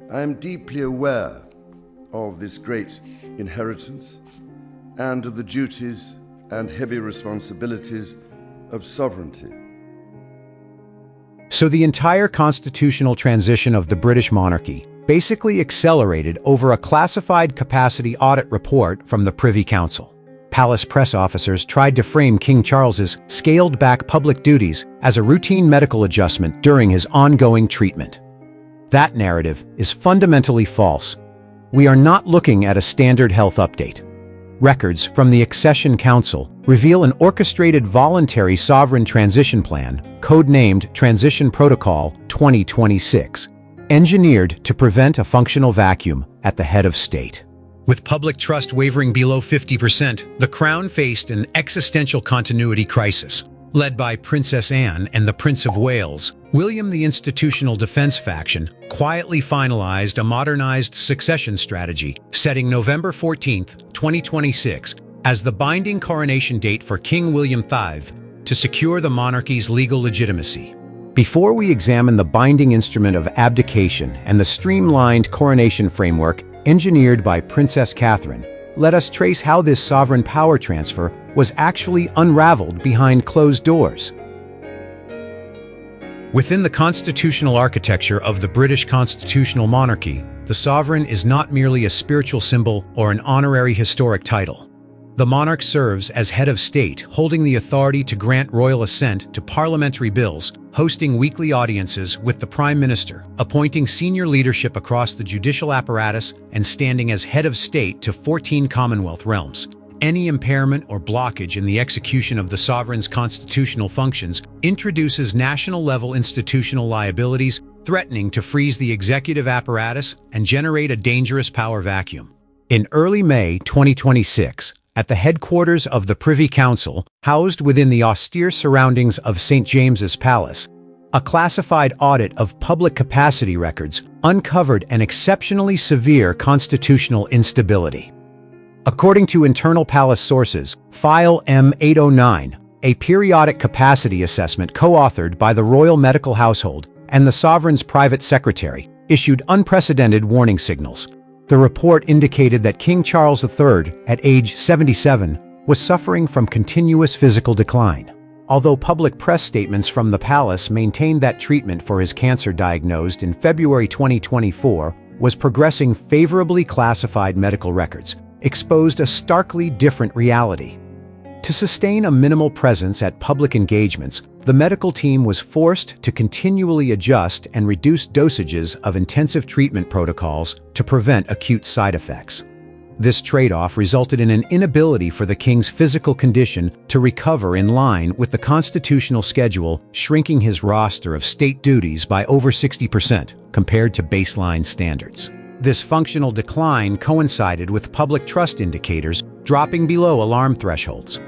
I am deeply aware of this great inheritance and of the duties and heavy responsibilities of sovereignty. So the entire constitutional transition of the British monarchy basically accelerated over a classified capacity audit report from the Privy Council. Palace press officers tried to frame King Charles's scaled-back public duties as a routine medical adjustment during his ongoing treatment. That narrative is fundamentally false. We are not looking at a standard health update. Records from the Accession Council reveal an orchestrated voluntary sovereign transition plan, codenamed Transition Protocol 2026, engineered to prevent a functional vacuum at the head of state. With public trust wavering below 50%, the Crown faced an existential continuity crisis. Led by Princess Anne and the Prince of Wales, William the Institutional Defense faction quietly finalized a modernized succession strategy, setting November 14, 2026, as the binding coronation date for King William V to secure the monarchy's legal legitimacy. Before we examine the binding instrument of abdication and the streamlined coronation framework engineered by Princess Catherine, let us trace how this sovereign power transfer was actually unraveled behind closed doors. Within the constitutional architecture of the British constitutional monarchy, the sovereign is not merely a spiritual symbol or an honorary historic title. The monarch serves as head of state, holding the authority to grant royal assent to parliamentary bills, hosting weekly audiences with the Prime Minister, appointing senior leadership across the judicial apparatus, and standing as head of state to 14 Commonwealth realms. Any impairment or blockage in the execution of the sovereign's constitutional functions introduces national-level institutional liabilities, threatening to freeze the executive apparatus and generate a dangerous power vacuum. In early May 2026, at the headquarters of the Privy Council, housed within the austere surroundings of St. James's Palace, a classified audit of public capacity records uncovered an exceptionally severe constitutional instability. According to internal palace sources, File M809, a periodic capacity assessment co-authored by the Royal Medical Household and the Sovereign's private secretary, issued unprecedented warning signals. The report indicated that King Charles III, at age 77, was suffering from continuous physical decline. Although public press statements from the palace maintained that treatment for his cancer diagnosed in February 2024 was progressing, favorably classified medical records exposed a starkly different reality. To sustain a minimal presence at public engagements, the medical team was forced to continually adjust and reduce dosages of intensive treatment protocols to prevent acute side effects. This trade-off resulted in an inability for the king's physical condition to recover in line with the constitutional schedule, shrinking his roster of state duties by over 60% compared to baseline standards. This functional decline coincided with public trust indicators dropping below alarm thresholds.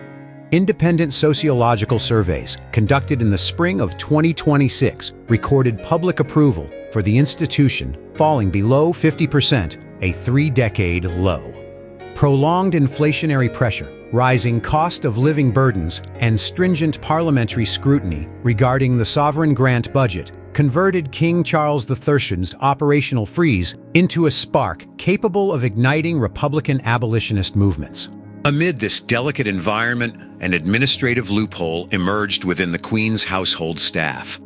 Independent sociological surveys conducted in the spring of 2026 recorded public approval for the institution falling below 50%, a 3-decade low. Prolonged inflationary pressure, rising cost of living burdens, and stringent parliamentary scrutiny regarding the sovereign grant budget converted King Charles III's operational freeze into a spark capable of igniting Republican abolitionist movements. Amid this delicate environment, an administrative loophole emerged within the Queen's household staff.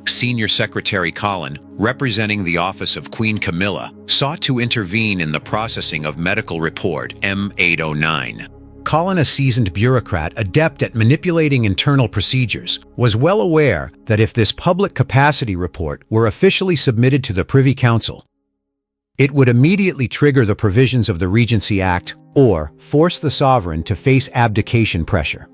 Senior Secretary Colin, representing the office of Queen Camilla, sought to intervene in the processing of medical report M809. Colin, a seasoned bureaucrat adept at manipulating internal procedures, was well aware that if this public capacity report were officially submitted to the Privy Council, it would immediately trigger the provisions of the Regency Act or force the sovereign to face abdication pressure.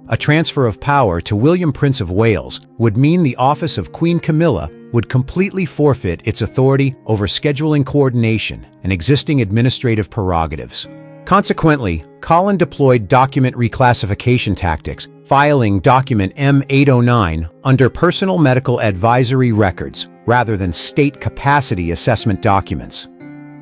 A transfer of power to William, Prince of Wales, would mean the office of Queen Camilla would completely forfeit its authority over scheduling coordination and existing administrative prerogatives. Consequently, Colin deployed document reclassification tactics, filing document M809 under personal medical advisory records rather than state capacity assessment documents.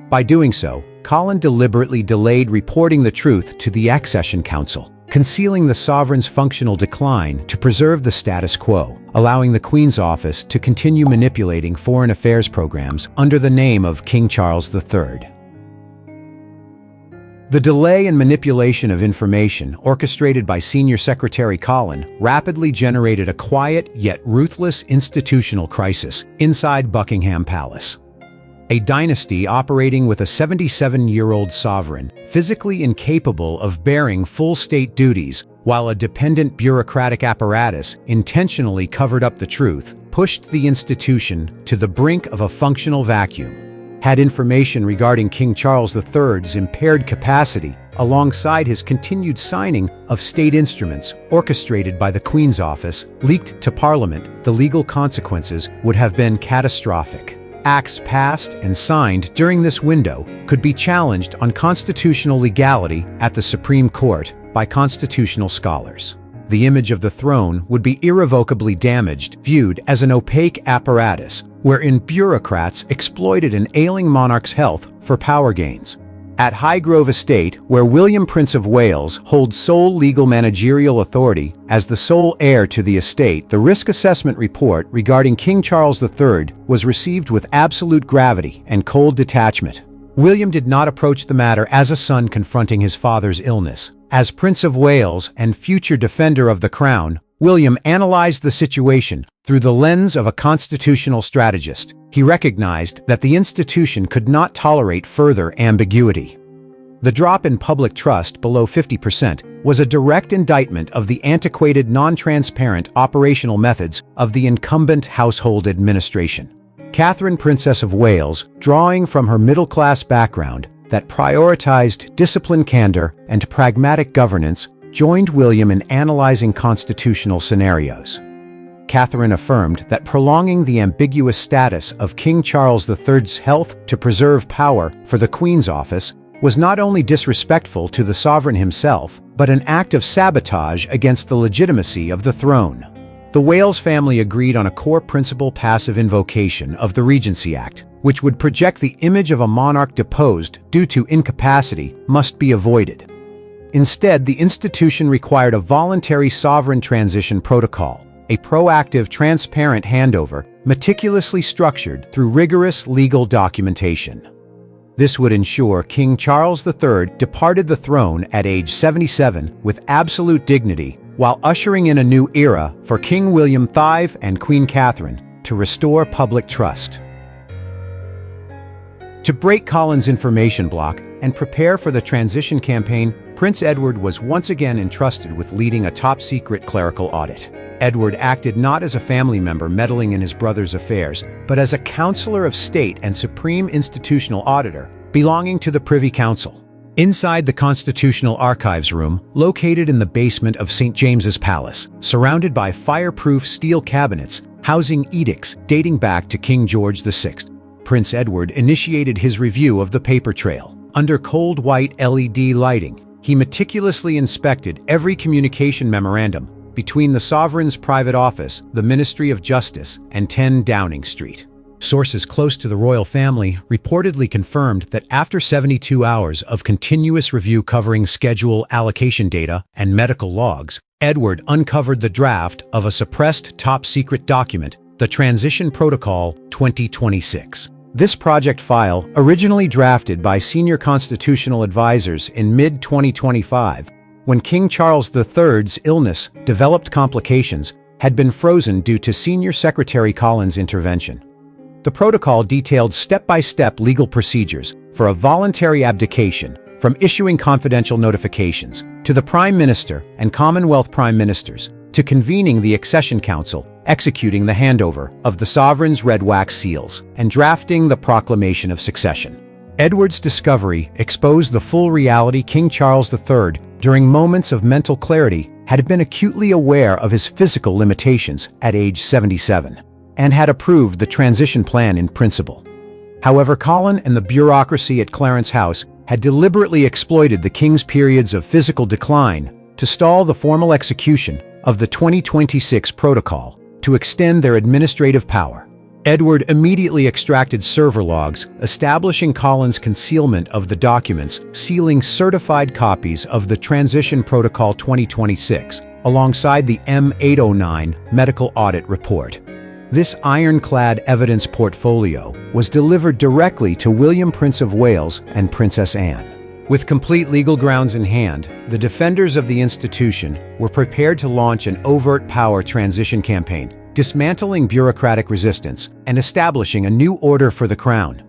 By doing so, Colin deliberately delayed reporting the truth to the Accession Council, concealing the sovereign's functional decline to preserve the status quo, allowing the Queen's office to continue manipulating foreign affairs programs under the name of King Charles III. The delay and manipulation of information orchestrated by Senior Secretary Colin rapidly generated a quiet yet ruthless institutional crisis inside Buckingham Palace. A dynasty operating with a 77-year-old sovereign, physically incapable of bearing full state duties, while a dependent bureaucratic apparatus intentionally covered up the truth, pushed the institution to the brink of a functional vacuum. Had information regarding King Charles III's impaired capacity, alongside his continued signing of state instruments orchestrated by the Queen's office, leaked to Parliament, the legal consequences would have been catastrophic. Acts passed and signed during this window could be challenged on constitutional legality at the Supreme Court by constitutional scholars. The image of the throne would be irrevocably damaged, viewed as an opaque apparatus wherein bureaucrats exploited an ailing monarch's health for power gains. At Highgrove Estate, where William, Prince of Wales, holds sole legal managerial authority as the sole heir to the estate, the risk assessment report regarding King Charles III was received with absolute gravity and cold detachment. William did not approach the matter as a son confronting his father's illness. As Prince of Wales and future defender of the crown, William analyzed the situation through the lens of a constitutional strategist. He recognized that the institution could not tolerate further ambiguity. The drop in public trust below 50% was a direct indictment of the antiquated, non-transparent operational methods of the incumbent household administration. Catherine, Princess of Wales, drawing from her middle-class background that prioritized discipline, candor, and pragmatic governance, joined William in analyzing constitutional scenarios. Catherine affirmed that prolonging the ambiguous status of King Charles III's health to preserve power for the Queen's office was not only disrespectful to the sovereign himself, but an act of sabotage against the legitimacy of the throne. The Wales family agreed on a core principle: passive invocation of the Regency Act, which would project the image of a monarch deposed due to incapacity, must be avoided. Instead, the institution required a voluntary sovereign transition protocol, a proactive, transparent handover meticulously structured through rigorous legal documentation. This would ensure King Charles III departed the throne at age 77 with absolute dignity, while ushering in a new era for King William V and Queen Catherine to restore public trust. To break Colin's information block and prepare for the transition campaign, Prince Edward was once again entrusted with leading a top-secret clerical audit. Edward acted not as a family member meddling in his brother's affairs, but as a counselor of state and supreme institutional auditor belonging to the Privy Council. Inside the Constitutional Archives room, located in the basement of St. James's Palace, surrounded by fireproof steel cabinets housing edicts dating back to King George VI, Prince Edward initiated his review of the paper trail. Under cold white LED lighting, he meticulously inspected every communication memorandum between the sovereign's private office, the Ministry of Justice, and 10 Downing Street. Sources close to the royal family reportedly confirmed that after 72 hours of continuous review covering schedule allocation data and medical logs, Edward uncovered the draft of a suppressed top-secret document, the Transition Protocol 2026. This project file, originally drafted by senior constitutional advisors in mid-2025, when King Charles III's illness developed complications, had been frozen due to Senior Secretary Colin's intervention. The protocol detailed step-by-step legal procedures for a voluntary abdication, from issuing confidential notifications to the Prime Minister and Commonwealth Prime Ministers, to convening the Accession Council, executing the handover of the sovereign's red wax seals, and drafting the Proclamation of Succession. Edward's discovery exposed the full reality. King Charles III, during moments of mental clarity, had been acutely aware of his physical limitations at age 77, and had approved the transition plan in principle. However, Colin and the bureaucracy at Clarence House had deliberately exploited the king's periods of physical decline to stall the formal execution of the 2026 protocol to extend their administrative power. Edward immediately extracted server logs, establishing Collins' concealment of the documents, sealing certified copies of the Transition Protocol 2026, alongside the M809 medical audit report. This ironclad evidence portfolio was delivered directly to William, Prince of Wales, and Princess Anne. With complete legal grounds in hand, the defenders of the institution were prepared to launch an overt power transition campaign, dismantling bureaucratic resistance and establishing a new order for the crown.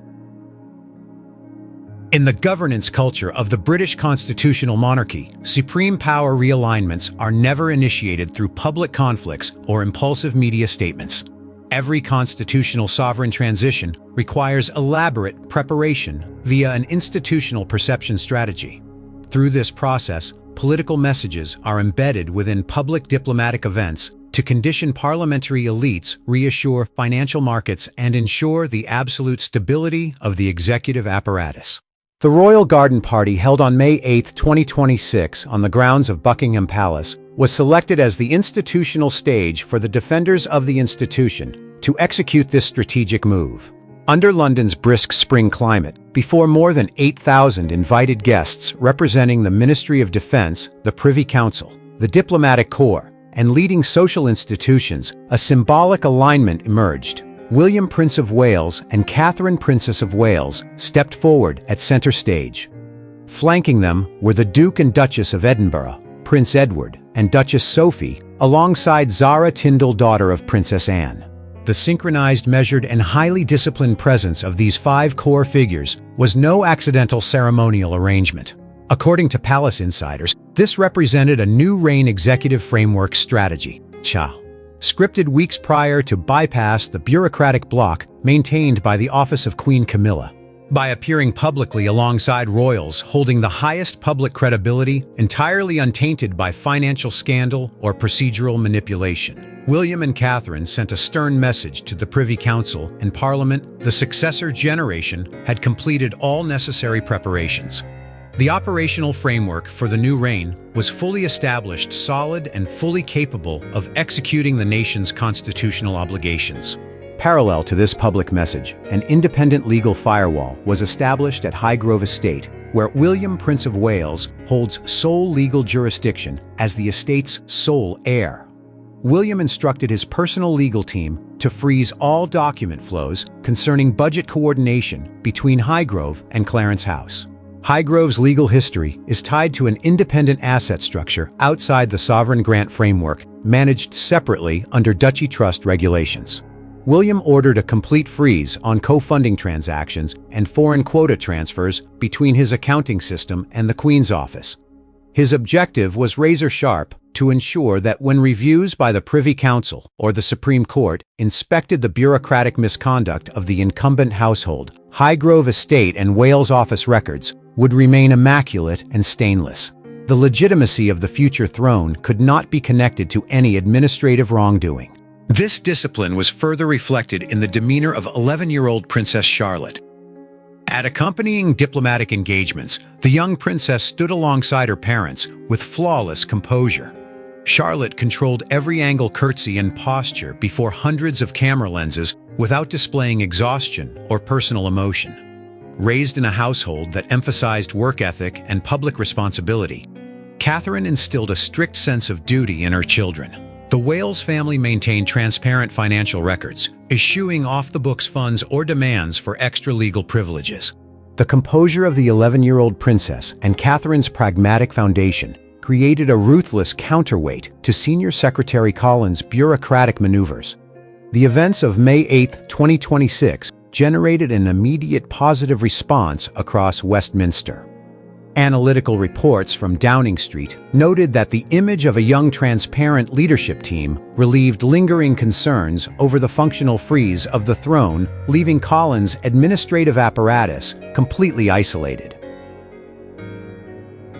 In the governance culture of the British constitutional monarchy, supreme power realignments are never initiated through public conflicts or impulsive media statements. Every constitutional sovereign transition requires elaborate preparation via an institutional perception strategy. Through this process, political messages are embedded within public diplomatic events to condition parliamentary elites, reassure financial markets, and ensure the absolute stability of the executive apparatus. The Royal Garden Party, held on May 8, 2026, on the grounds of Buckingham Palace, was selected as the institutional stage for the defenders of the institution to execute this strategic move. Under London's brisk spring climate, before more than 8,000 invited guests representing the Ministry of Defence, the Privy Council, the Diplomatic Corps, and leading social institutions, a symbolic alignment emerged. William, Prince of Wales, and Catherine, Princess of Wales, stepped forward at centre stage. Flanking them were the Duke and Duchess of Edinburgh, Prince Edward, and Duchess Sophie, alongside Zara Tindall, daughter of Princess Anne. The synchronized, measured, and highly disciplined presence of these five core figures was no accidental ceremonial arrangement. According to palace insiders, this represented a new reign executive framework strategy, scripted weeks prior to bypass the bureaucratic bloc maintained by the office of Queen Camilla. By appearing publicly alongside royals holding the highest public credibility, entirely untainted by financial scandal or procedural manipulation, William and Catherine sent a stern message to the Privy Council and Parliament. The successor generation had completed all necessary preparations. The operational framework for the new reign was fully established, solid, and fully capable of executing the nation's constitutional obligations. Parallel to this public message, an independent legal firewall was established at Highgrove Estate, where William, Prince of Wales, holds sole legal jurisdiction as the estate's sole heir. William instructed his personal legal team to freeze all document flows concerning budget coordination between Highgrove and Clarence House. Highgrove's legal history is tied to an independent asset structure outside the sovereign grant framework, managed separately under Duchy Trust regulations. William ordered a complete freeze on co-funding transactions and foreign quota transfers between his accounting system and the Queen's office. His objective was razor-sharp to ensure that when reviews by the Privy Council or the Supreme Court inspected the bureaucratic misconduct of the incumbent household, Highgrove Estate and Wales office records would remain immaculate and stainless. The legitimacy of the future throne could not be connected to any administrative wrongdoing. This discipline was further reflected in the demeanor of 11-year-old Princess Charlotte. At accompanying diplomatic engagements, the young princess stood alongside her parents with flawless composure. Charlotte controlled every angle, curtsy, and posture before hundreds of camera lenses without displaying exhaustion or personal emotion. Raised in a household that emphasized work ethic and public responsibility, Catherine instilled a strict sense of duty in her children. The Wales family maintained transparent financial records, eschewing off-the-books funds or demands for extra legal privileges. The composure of the 11-year-old princess and Catherine's pragmatic foundation created a ruthless counterweight to Senior Secretary Collins' bureaucratic maneuvers. The events of May 8, 2026 generated an immediate positive response across Westminster. Analytical reports from Downing Street noted that the image of a young, transparent leadership team relieved lingering concerns over the functional freeze of the throne, leaving Collins' administrative apparatus completely isolated.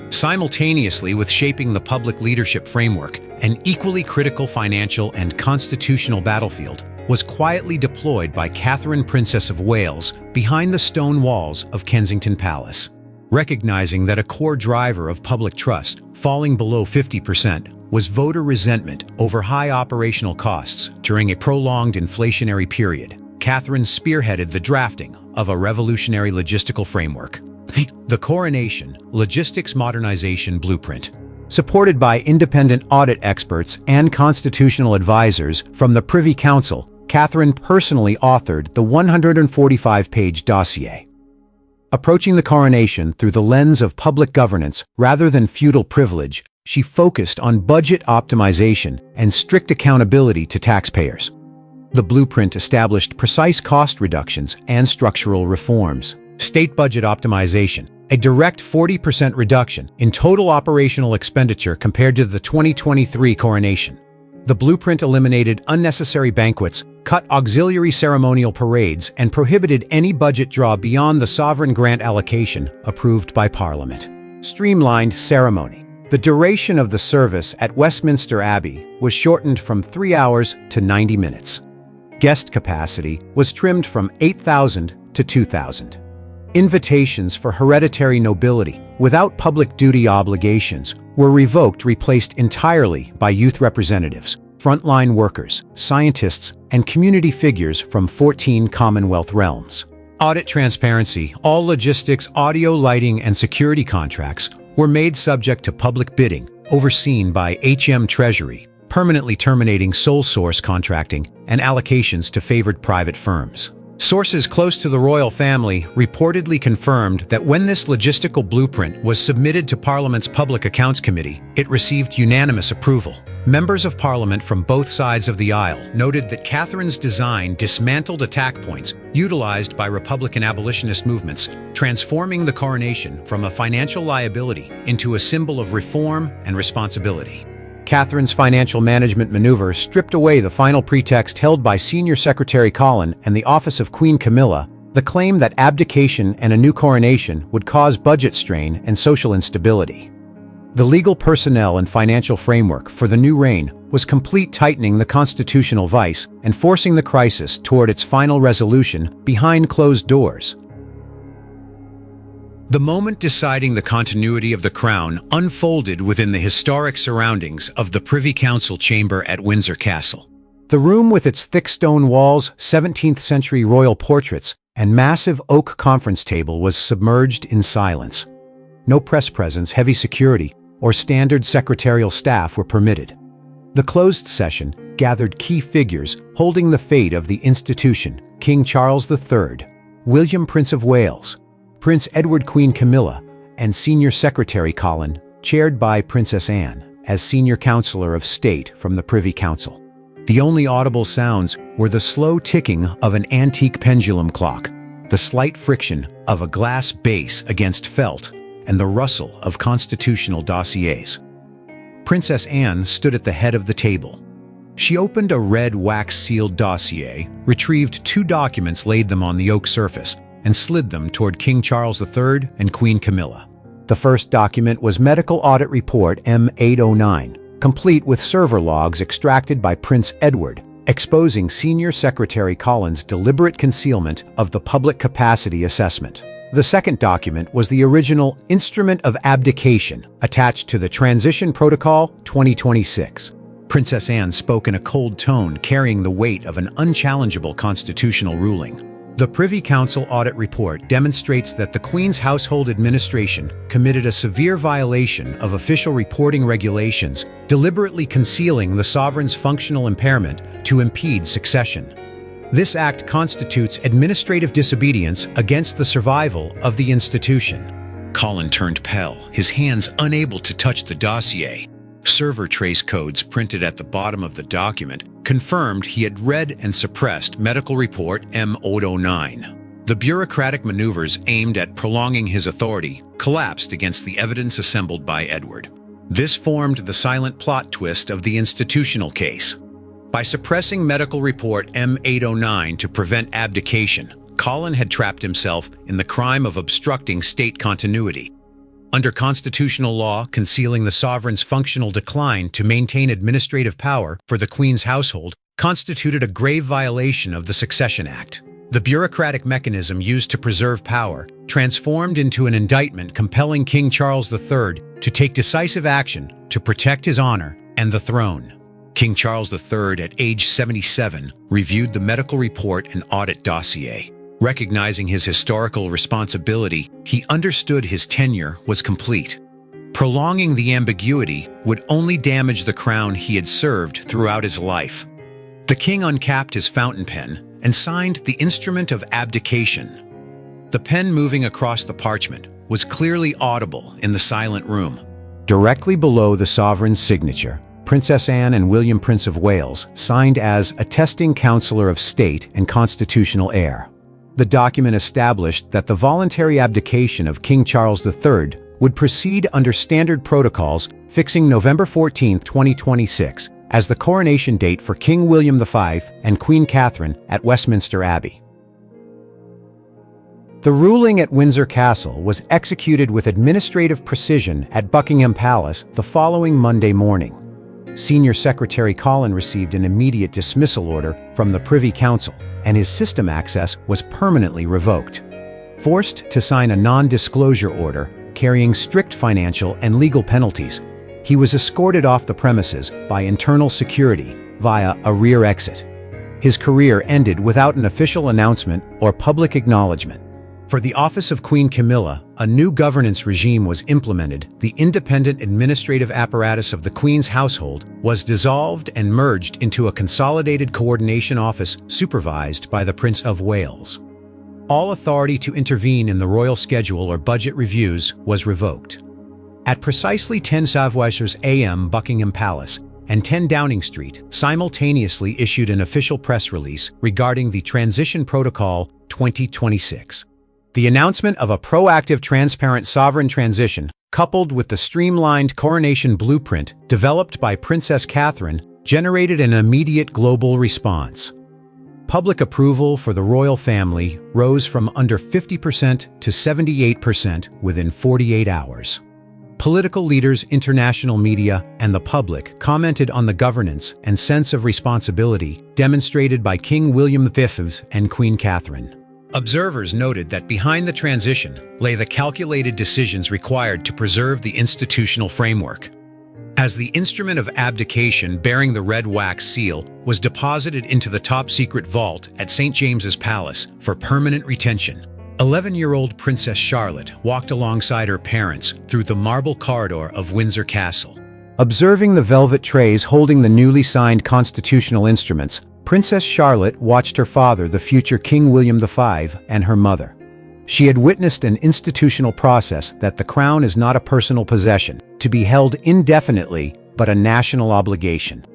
Simultaneously with shaping the public leadership framework, an equally critical financial and constitutional battlefield was quietly deployed by Catherine, Princess of Wales, behind the stone walls of Kensington Palace. Recognizing that a core driver of public trust, falling below 50%, was voter resentment over high operational costs during a prolonged inflationary period, Catherine spearheaded the drafting of a revolutionary logistical framework, the Coronation Logistics Modernization Blueprint. Supported by independent audit experts and constitutional advisors from the Privy Council, Catherine personally authored the 145-page dossier. Approaching the coronation through the lens of public governance rather than feudal privilege, she focused on budget optimization and strict accountability to taxpayers. The blueprint established precise cost reductions and structural reforms. State budget optimization, a direct 40% reduction in total operational expenditure compared to the 2023 coronation. The blueprint eliminated unnecessary banquets, cut auxiliary ceremonial parades, and prohibited any budget draw beyond the sovereign grant allocation approved by Parliament. Streamlined ceremony. The duration of the service at Westminster Abbey was shortened from 3 hours to 90 minutes. Guest capacity was trimmed from 8,000 to 2,000. Invitations for hereditary nobility, without public duty obligations, were replaced entirely by youth representatives, frontline workers, scientists, and community figures from 14 Commonwealth realms. Audit transparency. All logistics, audio, lighting, and security contracts were made subject to public bidding, overseen by HM Treasury, permanently terminating sole source contracting and allocations to favored private firms. Sources close to the royal family reportedly confirmed that when this logistical blueprint was submitted to Parliament's Public Accounts Committee, it received unanimous approval. Members of Parliament from both sides of the aisle noted that Catherine's design dismantled attack points utilized by Republican abolitionist movements, transforming the coronation from a financial liability into a symbol of reform and responsibility. Catherine's financial management maneuver stripped away the final pretext held by Senior Secretary Colin and the office of Queen Camilla, the claim that abdication and a new coronation would cause budget strain and social instability. The legal personnel and financial framework for the new reign was complete, tightening the constitutional vice and forcing the crisis toward its final resolution behind closed doors. The moment deciding the continuity of the crown unfolded within the historic surroundings of the Privy Council chamber at Windsor Castle. The room, with its thick stone walls, 17th-century royal portraits, and massive oak conference table, was submerged in silence. No press presence, heavy security, or standard secretarial staff were permitted. The closed session gathered key figures holding the fate of the institution: King Charles III, William, Prince of Wales, Prince Edward, Queen Camilla, and Senior Secretary Colin, chaired by Princess Anne, as Senior Counselor of State from the Privy Council. The only audible sounds were the slow ticking of an antique pendulum clock, the slight friction of a glass base against felt, and the rustle of constitutional dossiers. Princess Anne stood at the head of the table. She opened a red wax-sealed dossier, retrieved 2 documents, laid them on the oak surface, and slid them toward King Charles III and Queen Camilla. The first document was Medical Audit Report M809, complete with server logs extracted by Prince Edward, exposing Senior Secretary Colin's deliberate concealment of the public capacity assessment. The second document was the original Instrument of Abdication, attached to the Transition Protocol 2026. Princess Anne spoke in a cold tone, carrying the weight of an unchallengeable constitutional ruling. The Privy Council Audit Report demonstrates that the Queen's Household Administration committed a severe violation of official reporting regulations, deliberately concealing the sovereign's functional impairment to impede succession. This act constitutes administrative disobedience against the survival of the institution. Colin turned pale, his hands unable to touch the dossier. Server trace codes printed at the bottom of the document confirmed he had read and suppressed Medical Report M809. The bureaucratic maneuvers aimed at prolonging his authority collapsed against the evidence assembled by Edward. This formed the silent plot twist of the institutional case. By suppressing Medical Report M809 to prevent abdication, Colin had trapped himself in the crime of obstructing state continuity. Under constitutional law, concealing the sovereign's functional decline to maintain administrative power for the Queen's household constituted a grave violation of the Succession Act. The bureaucratic mechanism used to preserve power transformed into an indictment compelling King Charles III to take decisive action to protect his honor and the throne. King Charles III, at age 77, reviewed the medical report and audit dossier. Recognizing his historical responsibility, he understood his tenure was complete. Prolonging the ambiguity would only damage the crown he had served throughout his life. The king uncapped his fountain pen and signed the Instrument of Abdication. The pen moving across the parchment was clearly audible in the silent room. Directly below the sovereign's signature, Princess Anne and William, Prince of Wales, signed as attesting Counselor of State and constitutional heir. The document established that the voluntary abdication of King Charles III would proceed under standard protocols, fixing November 14, 2026, as the coronation date for King William V and Queen Catherine at Westminster Abbey. The ruling at Windsor Castle was executed with administrative precision at Buckingham Palace the following Monday morning. Senior Secretary Colin received an immediate dismissal order from the Privy Council, and his system access was permanently revoked. Forced to sign a non-disclosure order carrying strict financial and legal penalties, he was escorted off the premises by internal security via a rear exit. His career ended without an official announcement or public acknowledgement. For the office of Queen Camilla, a new governance regime was implemented. The independent administrative apparatus of the Queen's household was dissolved and merged into a consolidated coordination office supervised by the Prince of Wales. All authority to intervene in the royal schedule or budget reviews was revoked. At precisely 10 Savoir AM, Buckingham Palace and 10 Downing Street simultaneously issued an official press release regarding the Transition Protocol 2026. The announcement of a proactive, transparent sovereign transition, coupled with the streamlined coronation blueprint developed by Princess Catherine, generated an immediate global response. Public approval for the royal family rose from under 50% to 78% within 48 hours. Political leaders, international media, and the public commented on the governance and sense of responsibility demonstrated by King William V and Queen Catherine. Observers noted that behind the transition lay the calculated decisions required to preserve the institutional framework. As the Instrument of Abdication bearing the red wax seal was deposited into the top-secret vault at St. James's Palace for permanent retention, 11-year-old Princess Charlotte walked alongside her parents through the marble corridor of Windsor Castle. Observing the velvet trays holding the newly signed constitutional instruments, Princess Charlotte watched her father, the future King William V, and her mother. She had witnessed an institutional process that the crown is not a personal possession, to be held indefinitely, but a national obligation.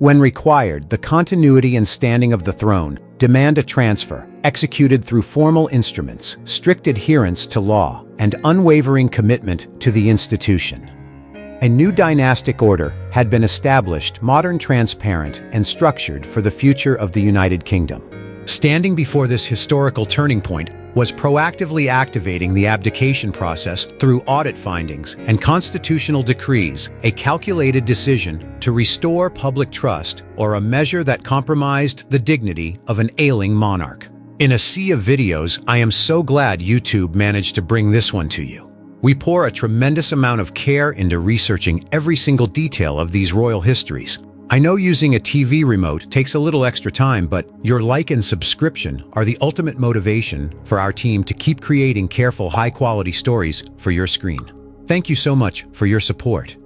When required, the continuity and standing of the throne demand a transfer, executed through formal instruments, strict adherence to law, and unwavering commitment to the institution. A new dynastic order had been established, modern, transparent, and structured for the future of the United Kingdom. Standing before this historical turning point was proactively activating the abdication process through audit findings and constitutional decrees, a calculated decision to restore public trust or a measure that compromised the dignity of an ailing monarch. In a sea of videos, I am so glad YouTube managed to bring this one to you. We pour a tremendous amount of care into researching every single detail of these royal histories. I know using a TV remote takes a little extra time, but your like and subscription are the ultimate motivation for our team to keep creating careful, high-quality stories for your screen. Thank you so much for your support.